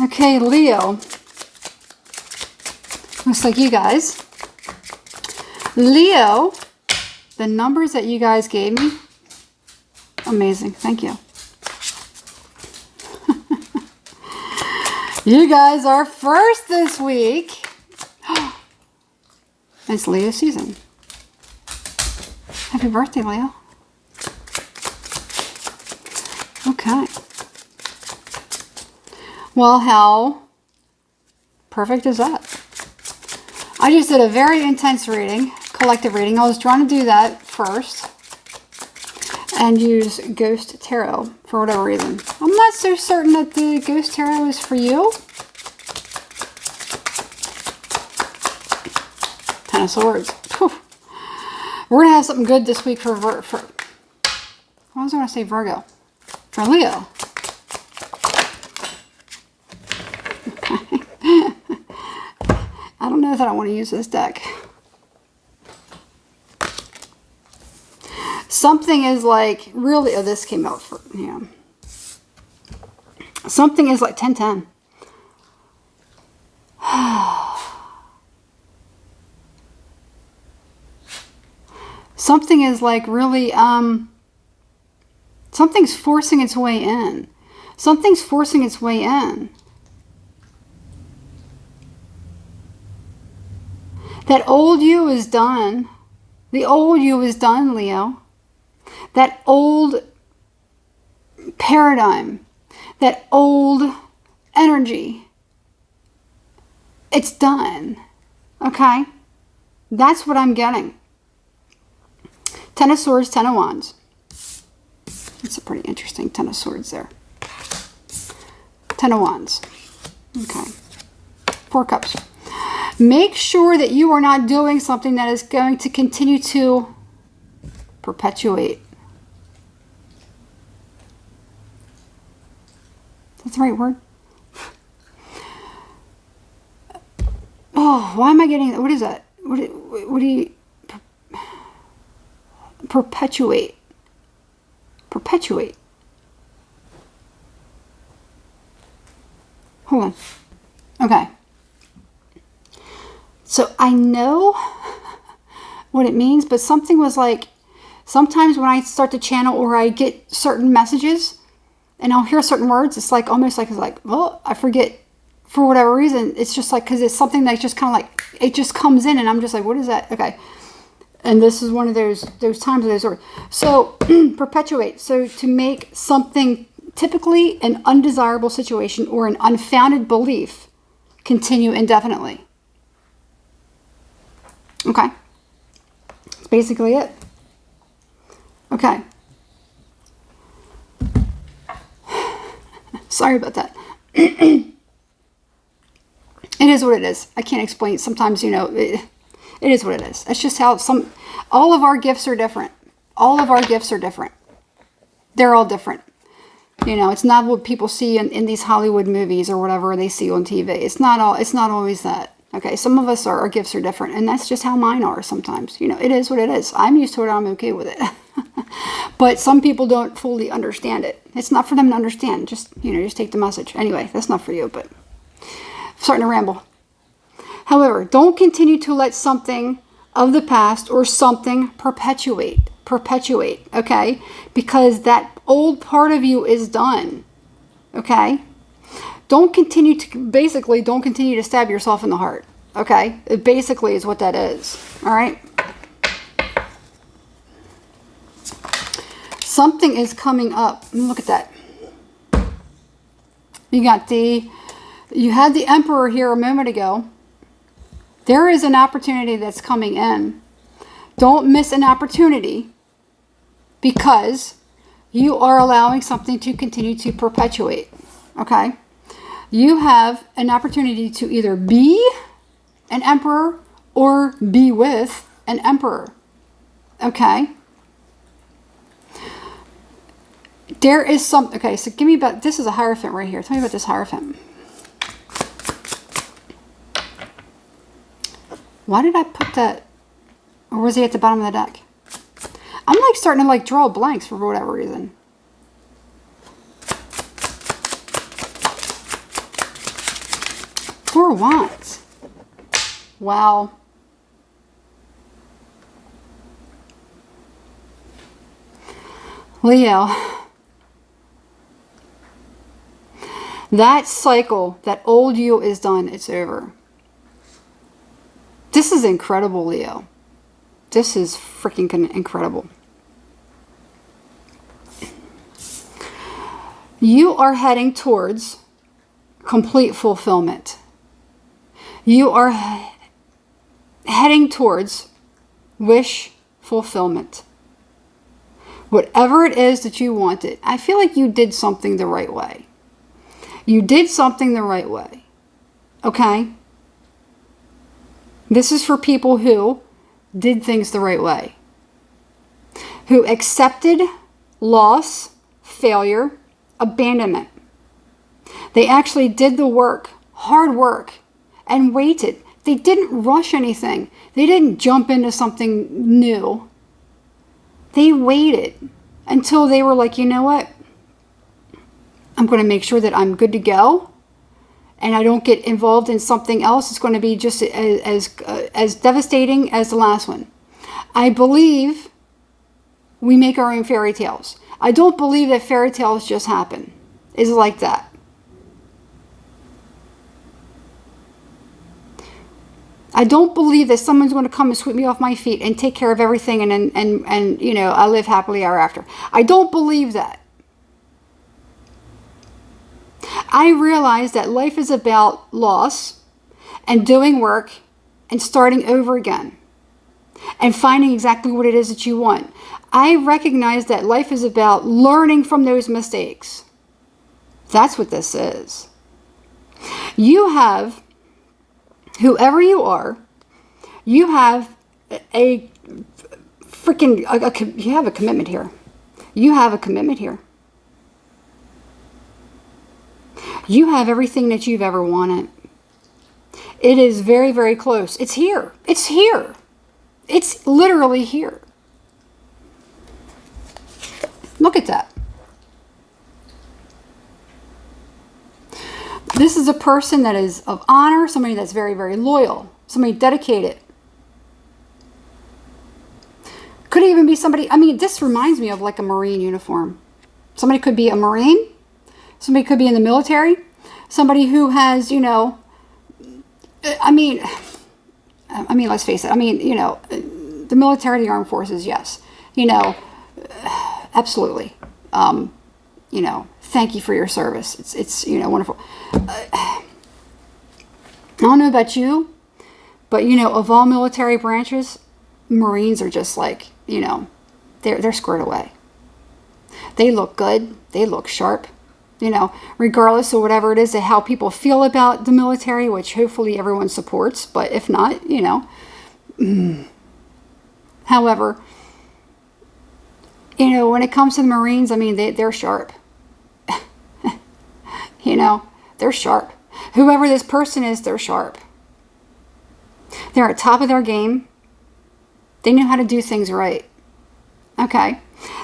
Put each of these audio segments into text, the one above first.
Okay, Leo. Looks like you guys. Leo, the numbers that you guys gave me, amazing. Thank you. You guys are first this week. It's Leo season. Happy birthday, Leo. Okay. Well, how perfect is that? I just did a very intense reading, collective reading. I was trying to do that first and use Ghost Tarot for whatever reason. I'm not so certain that the Ghost Tarot is for you. Ten of Swords. Whew. We're going to have something good this week for what was I going to say, Virgo? For Leo. Okay. I don't know that I want to use this deck. Something is like, really, oh, this came out for, yeah. Something is like 10-10. Something is like really, something's forcing its way in. Something's forcing its way in. That old you is done. The old you is done, Leo. That old paradigm, that old energy, it's done. Okay? That's what I'm getting. Ten of Swords, Ten of Wands. It's a pretty interesting Ten of Swords there. Ten of Wands. Okay. Four Cups. Make sure that you are not doing something that is going to continue to perpetuate. That's the right word. Oh, why am I getting, what is that? What do you, perpetuate. Perpetuate. Hold on. Okay. So I know what it means, but something was like, sometimes when I start to channel or I get certain messages and I'll hear certain words, it's like almost like, well, I forget for whatever reason. It's just like, because it's something that just kind of like, it just comes in and I'm just like, what is that? Okay. And this is one of those times of those words. So perpetuate. So to make something typically an undesirable situation or an unfounded belief continue indefinitely. Okay. That's basically it. Okay. Sorry about that. It is what it is. I can't explain. Sometimes, you know, it is what it is. It's just how all of our gifts are different. All of our gifts are different. They're all different. You know, it's not what people see in these Hollywood movies or whatever they see on TV. It's not always that. Okay, some of us, our gifts are different, and that's just how mine are sometimes. You know, it is what it is. I'm used to it, I'm okay with it. But some people don't fully understand it. It's not for them to understand. Just take the message. Anyway, that's not for you, but I'm starting to ramble. However, don't continue to let something of the past or something perpetuate, okay? Because that old part of you is done, okay? Don't continue to stab yourself in the heart, okay? It basically is what that is, all right? Something is coming up. Look at that. You had the Emperor here a moment ago. There is an opportunity that's coming in. Don't miss an opportunity because you are allowing something to continue to perpetuate, okay? You have an opportunity to either be an emperor or be with an emperor, okay? There is some, okay, so give me about, this is a Hierophant right here. Tell me about this Hierophant. Why did I put that, or was he at the bottom of the deck? I'm like starting to like draw blanks for whatever reason. Four of Wands. Wow. Leo. That cycle, that old you is done. It's over. This is incredible, Leo. This is freaking incredible. You are heading towards complete fulfillment. You are heading towards wish fulfillment. Whatever it is that you wanted, I feel like you did something the right way. You did something the right way. Okay? This is for people who did things the right way. Who accepted loss, failure, abandonment. They actually did the work, hard work, and waited. They didn't rush anything. They didn't jump into something new. They waited until they were like, you know what? I'm going to make sure that I'm good to go and I don't get involved in something else. It's going to be just as devastating as the last one. I believe we make our own fairy tales. I don't believe that fairy tales just happen. It's like that. I don't believe that someone's going to come and sweep me off my feet and take care of everything and you know, I live happily ever after. I don't believe that. I realize that life is about loss and doing work and starting over again and finding exactly what it is that you want. I recognize that life is about learning from those mistakes. That's what this is. You have, whoever you are, you have a freaking, you have a commitment here. You have a commitment here. You have everything that you've ever wanted. It is very, very close. It's here. It's here. It's literally here. Look at that. This is a person that is of honor, somebody that's very, very loyal, somebody dedicated. Could even be somebody, I mean, this reminds me of like a Marine uniform. Somebody could be a Marine. Somebody could be in the military. Somebody who has, you know, I mean, let's face it. I mean, you know, the military, the armed forces, yes. You know, absolutely. You know, thank you for your service. It's you know, wonderful. I don't know about you, but, you know, of all military branches, Marines are just like, you know, they're squared away. They look good. They look sharp. You know, regardless of whatever it is, of how people feel about the military, which hopefully everyone supports, but if not, you know. However, you know, when it comes to the Marines, I mean, they're sharp. You know, they're sharp. Whoever this person is, they're sharp. They're at top of their game. They know how to do things right. Okay.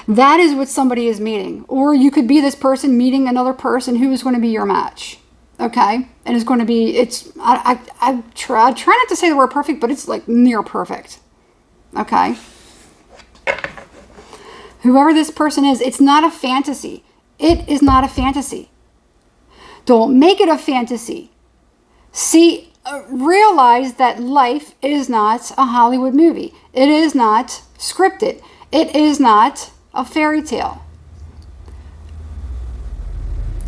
That is what somebody is meeting. Or you could be this person meeting another person who is going to be your match. Okay? And it's going to be, I try not to say the word perfect, but it's like near perfect. Okay? Whoever this person is, it's not a fantasy. It is not a fantasy. Don't make it a fantasy. See, realize that life is not a Hollywood movie. It is not scripted. It is not a fairy tale.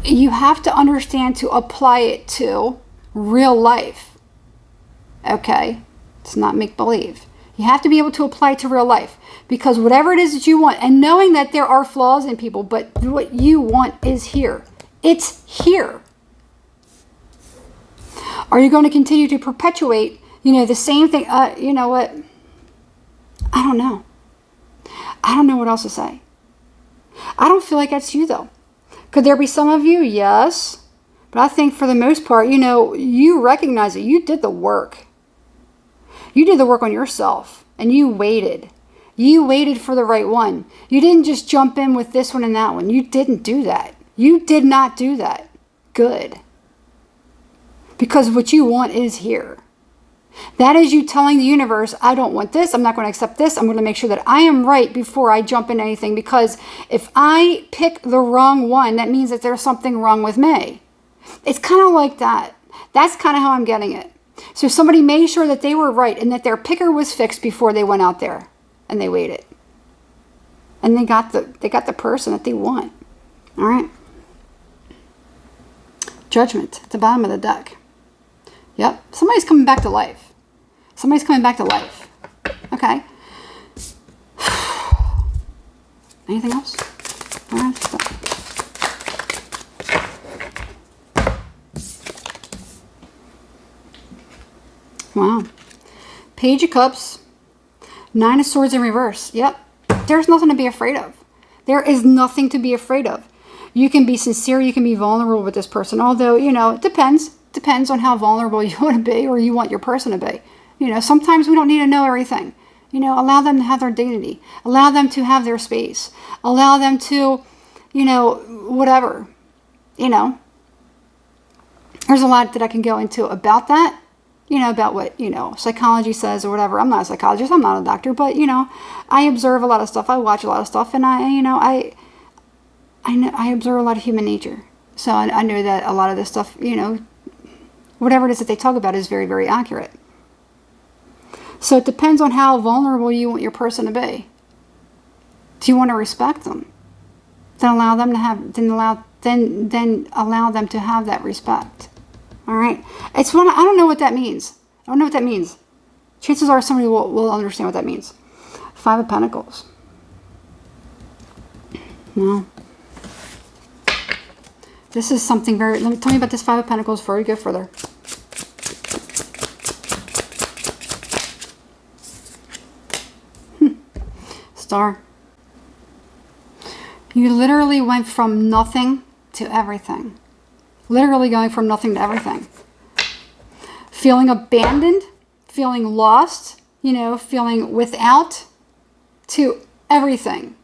You have to understand to apply it to real life. Okay? It's not make-believe. You have to be able to apply it to real life. Because whatever it is that you want, and knowing that there are flaws in people, but what you want is here. It's here. Are you going to continue to perpetuate, you know, the same thing? You know what? I don't know. I don't know what else to say. I don't feel like that's you, though. Could there be some of you? Yes. But I think for the most part, you know, you recognize that you did the work. You did the work on yourself. And you waited. You waited for the right one. You didn't just jump in with this one and that one. You didn't do that. You did not do that. Good. Because what you want is here. That is you telling the universe, I don't want this. I'm not going to accept this. I'm going to make sure that I am right before I jump into anything. Because if I pick the wrong one, that means that there's something wrong with me. It's kind of like that. That's kind of how I'm getting it. So somebody made sure that they were right and that their picker was fixed before they went out there. And they waited. And they got the person that they want. All right. Judgment at the bottom of the deck. Yep. Somebody's coming back to life. Somebody's coming back to life. Okay. Anything else? All right. Wow. Page of Cups. 9 of Swords in reverse. Yep. There's nothing to be afraid of. There is nothing to be afraid of. You can be sincere. You can be vulnerable with this person. Although, you know, it depends. Depends on how vulnerable you want to be or you want your person to be. You know, sometimes we don't need to know everything. You know, allow them to have their dignity. Allow them to have their space. Allow them to, you know, whatever. You know. There's a lot that I can go into about that. You know, about what, you know, psychology says or whatever. I'm not a psychologist. I'm not a doctor. But, you know, I observe a lot of stuff. I watch a lot of stuff. And I observe a lot of human nature. So I know that a lot of this stuff, you know, whatever it is that they talk about is very, very accurate. So it depends on how vulnerable you want your person to be. Do you want to respect them? Then allow them to have, then allow them to have that respect. All right. I don't know what that means. I don't know what that means. Chances are somebody will understand what that means. 5 of Pentacles. No. This is something very, tell me about this 5 of Pentacles before we go further. Star. You literally went from nothing to everything. Literally going from nothing to everything. Feeling abandoned, feeling lost, you know, feeling without to everything.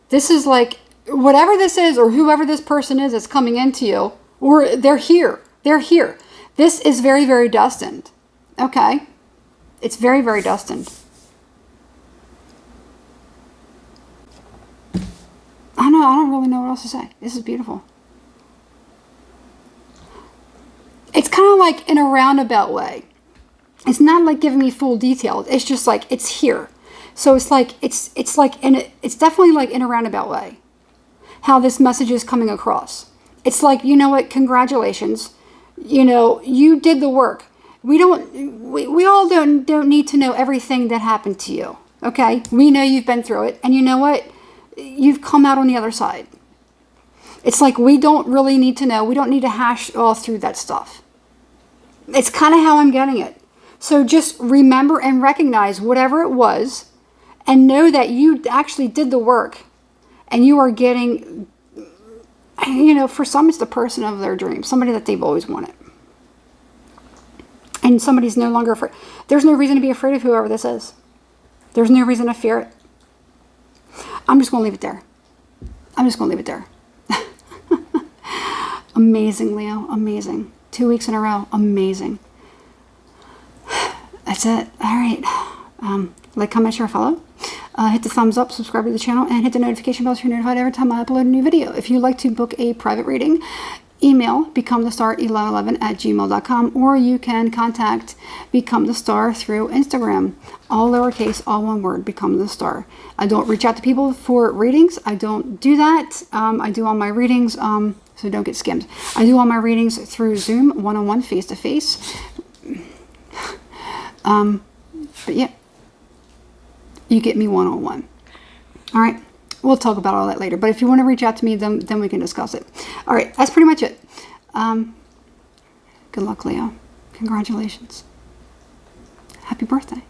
This is like, whatever this is or whoever this person is that's coming into you, or they're here. They're here. This is very, very destined. Okay? It's very, very destined. I don't really know what else to say. This is beautiful. It's kind of like in a roundabout way. It's not like giving me full detail. It's just like it's here. So it's like it's definitely like in a roundabout way how this message is coming across. It's like, you know what, congratulations. You know, you did the work. We all don't need to know everything that happened to you. Okay? We know you've been through it, and you know what? You've come out on the other side. It's like we don't really need to know. We don't need to hash all through that stuff. It's kind of how I'm getting it. So just remember and recognize whatever it was and know that you actually did the work and you are getting, you know, for some it's the person of their dreams, somebody that they've always wanted. And somebody's no longer afraid. There's no reason to be afraid of whoever this is. There's no reason to fear it. I'm just going to leave it there. I'm just going to leave it there. Amazing, Leo. Amazing. 2 weeks in a row. Amazing. That's it. All right. Like, comment, share, follow. Hit the thumbs up, subscribe to the channel, and hit the notification bell so you're notified every time I upload a new video. If you'd like to book a private reading, email becomethestar1111@gmail.com, or you can contact Become the Star through Instagram. All lowercase, all one word, Become the Star. I don't reach out to people for readings. I don't do that. I do all my readings, so don't get skimmed. I do all my readings through Zoom, one-on-one, face-to-face. But yeah, you get me one-on-one. All right. We'll talk about all that later. But if you want to reach out to me, then we can discuss it. All right. That's pretty much it. Good luck, Leo. Congratulations. Happy birthday.